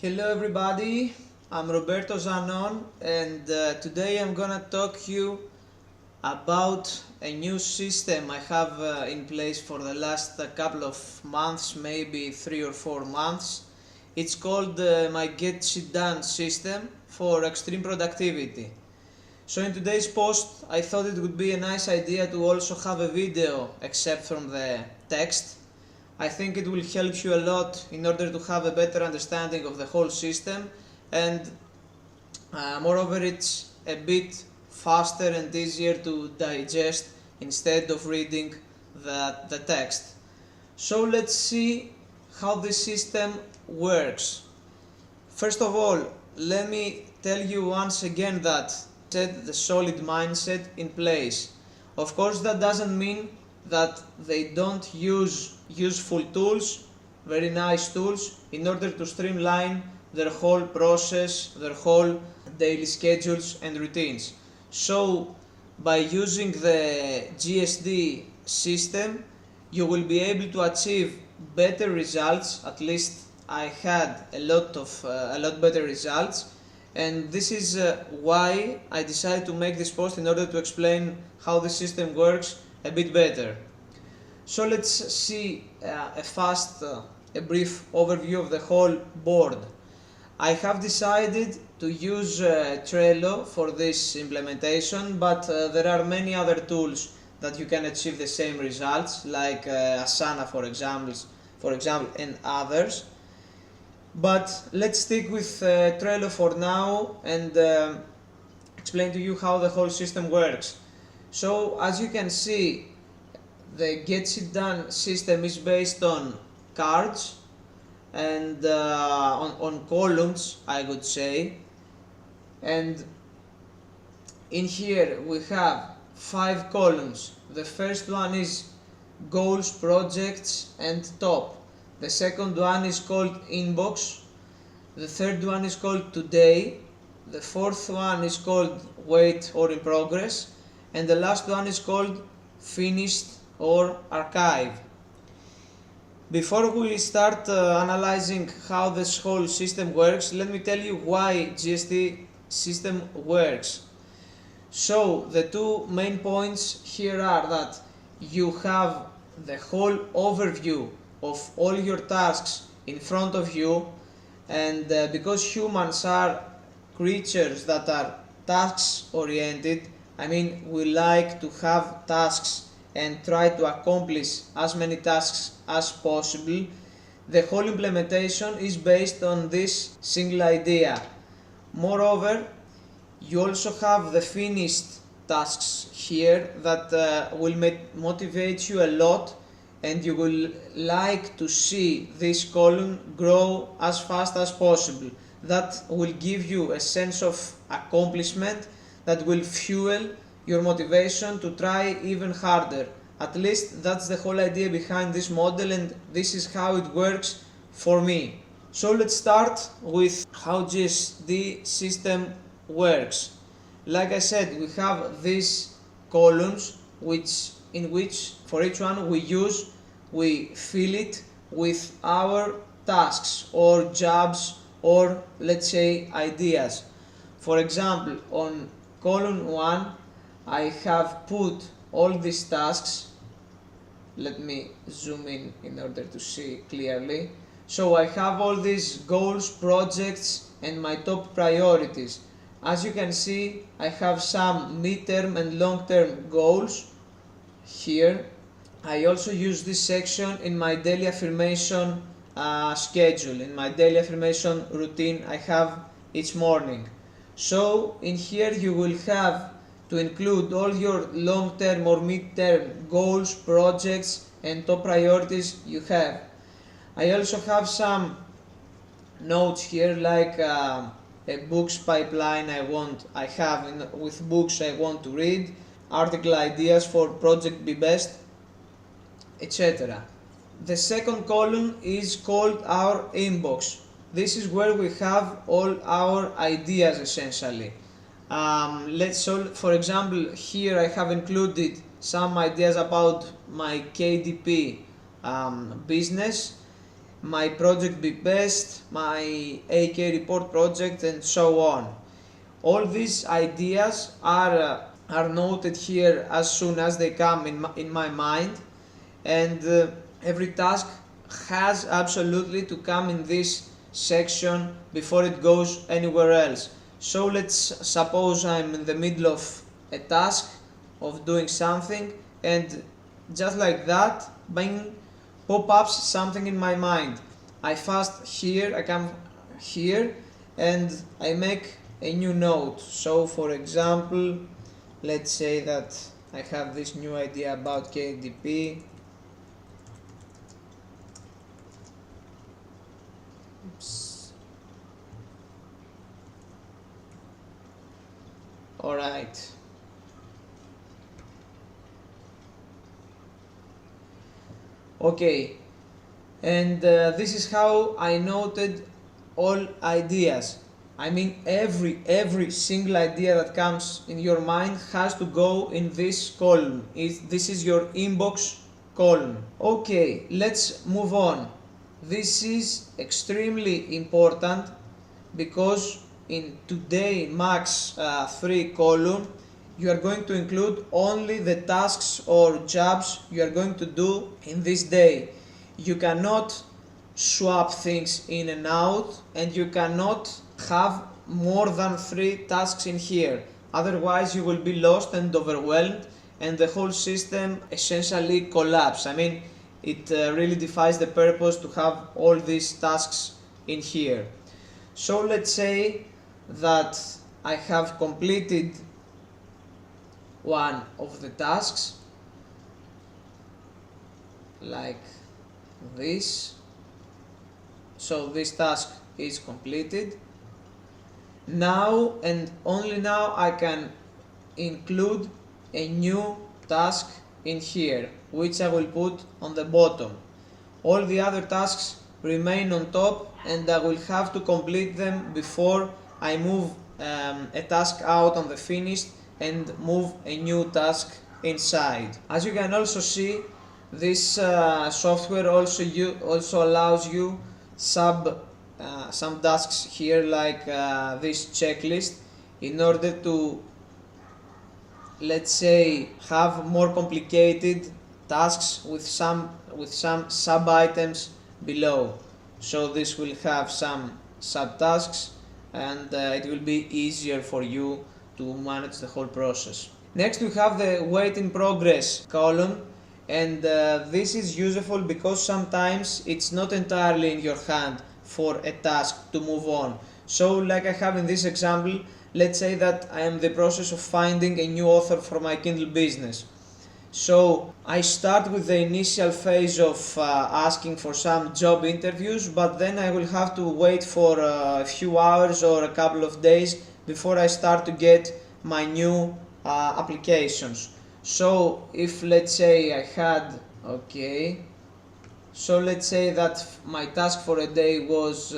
Hello everybody, I'm Roberto Zanon and today I'm gonna talk you about a new system I have in place for the last couple of months, maybe 3 or 4 months. It's called my Get Shit Done system for extreme productivity. So in today's post I thought it would be a nice idea to also have a video except from the text. I think it will help you a lot in order to have a better understanding of the whole system, and moreover it's a bit faster and easier to digest instead of reading the text. So let's see how the system works. First of all, let me tell you once again that set the solid mindset in place. Of course, that doesn't mean that they don't use useful tools, very nice tools, in order to streamline their whole process, their whole daily schedules and routines. So, by using the GSD system, you will be able to achieve better results. At least I had a lot better results, and this is why I decided to make this post in order to explain how the system works a bit better. So let's see a brief overview of the whole board. I have decided to use Trello for this implementation, but there are many other tools that you can achieve the same results, like Asana for example, and others. But let's stick with Trello for now and explain to you how the whole system works. So as you can see, the Get It Done system is based on cards and on columns, I would say. And in here we have 5 columns. The first one is goals, projects and top. The second one is called inbox. The third one is called today. The fourth one is called wait or in progress. And the last one is called finished or archive. Before we start analyzing how this whole system works, let me tell you why GSD system works. So the two main points here are that you have the whole overview of all your tasks in front of you, and because humans are creatures that are tasks oriented, I mean we like to have tasks and try to accomplish as many tasks as possible. The whole implementation is based on this single idea. Moreover, you also have the finished tasks here that will motivate you a lot, and you will like to see this column grow as fast as possible. That will give you a sense of accomplishment that will fuel your motivation to try even harder. At least that's the whole idea behind this model, and this is how it works for me. So let's start with how GSD system works. Like I said, we have these columns in which for each one we fill it with our tasks or jobs, or let's say ideas. For example, on column 1 I have put all these tasks. Let me zoom in order to see clearly. So I have all these goals, projects and my top priorities. As you can see, I have some mid-term and long-term goals here. I also use this section in my daily affirmation schedule, in my daily affirmation routine I have each morning. So in here you will have to include all your long-term or mid-term goals, projects and top priorities you have. I also have some notes here, like a books pipeline I have with books I want to read, article ideas for project Be Best, etc. The second column is called our inbox. This is where we have all our ideas essentially. For example, here I have included some ideas about my KDP business, my project be best, my AK report project, and so on. All these ideas are noted here as soon as they come in my mind, and every task has absolutely to come in this section before it goes anywhere else. So let's suppose I'm in the middle of a task of doing something, and just like that, bang, pop-ups something in my mind. I come here and I make a new note. So for example, let's say that I have this new idea about KDP. Oops. All right. Okay, and this is how I noted all ideas. I mean, every single idea that comes in your mind has to go in this column. This is your inbox column. Okay, let's move on. This is extremely important because in today max 3 column you are going to include only the tasks or jobs you are going to do in this day. You cannot swap things in and out, and you cannot have more than 3 tasks in here. Otherwise you will be lost and overwhelmed, and the whole system essentially collapse. I mean, it really defies the purpose to have all these tasks in here. So let's say that I have completed one of the tasks, like this. So this task is completed. Now and only now I can include a new task in here, which I will put on the bottom. All the other tasks remain on top, and I will have to complete them before I move a task out on the finished and move a new task inside. As you can also see, this software also allows you some tasks here, like this checklist, in order to, let's say, have more complicated tasks with some sub items below. So this will have some subtasks, and it will be easier for you to manage the whole process. Next we have the wait in progress column, and this is useful because sometimes it's not entirely in your hand for a task to move on. So like I have in this example, let's say that I am in the process of finding a new author for my Kindle business. So I start with the initial phase of asking for some job interviews, but then I will have to wait for a few hours or a couple of days before I start to get my new applications. So if, let's say, I had, okay, so let's say that my task for a day was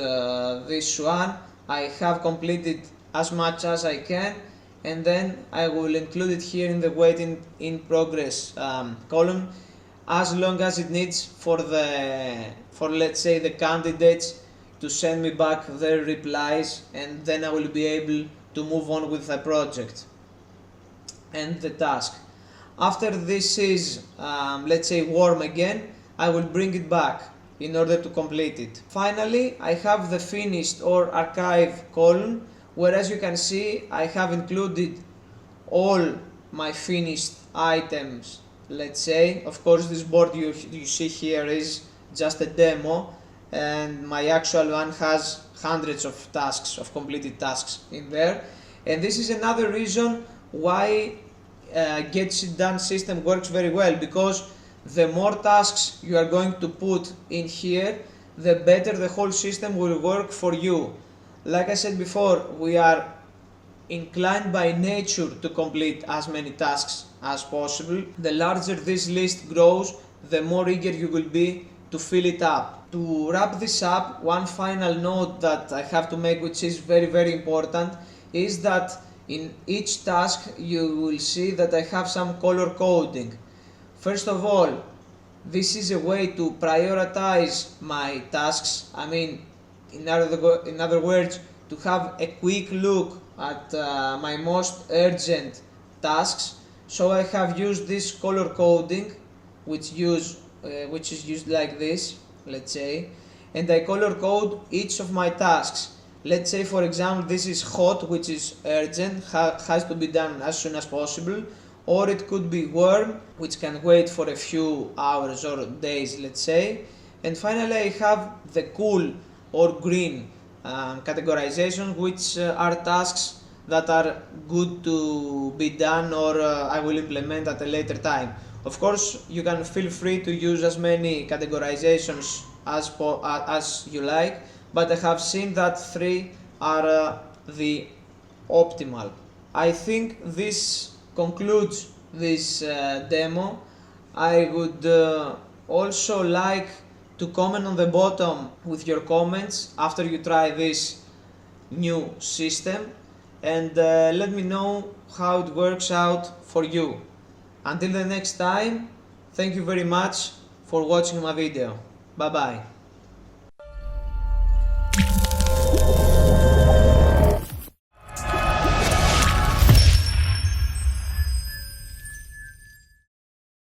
this one. I have completed as much as I can, and then I will include it here in the waiting in progress column, as long as it needs for let's say the candidates to send me back their replies, and then I will be able to move on with the project and the task. After this is let's say warm again, I will bring it back in order to complete it. Finally, I have the finished or archive column, where, as you can see, I have included all my finished items. Let's say, of course, this board you see here is just a demo, and my actual one has hundreds of tasks, of completed tasks in there. And this is another reason why Get Shit Done system works very well, because the more tasks you are going to put in here, the better the whole system will work for you. Like I said before, we are inclined by nature to complete as many tasks as possible. The larger this list grows, the more eager you will be to fill it up. To wrap this up, one final note that I have to make, which is very important, is that in each task you will see that I have some color coding. First of all, This is a way to prioritize my tasks. I mean, in other words, to have a quick look at my most urgent tasks. So I have used this color coding, which is used like this, let's say, and I color code each of my tasks. Let's say, for example, this is hot, which is urgent, has to be done as soon as possible, or it could be warm, which can wait for a few hours or days, let's say. And finally, I have the cool or green categorization, which are tasks that are good to be done, or I will implement at a later time. Of course, you can feel free to use as many categorizations as you like, but I have seen that three are the optimal. I think this concludes this demo. I would also like to comment on the bottom with your comments after you try this new system, and let me know how it works out for you. Until the next time, thank you very much for watching my video. Bye bye.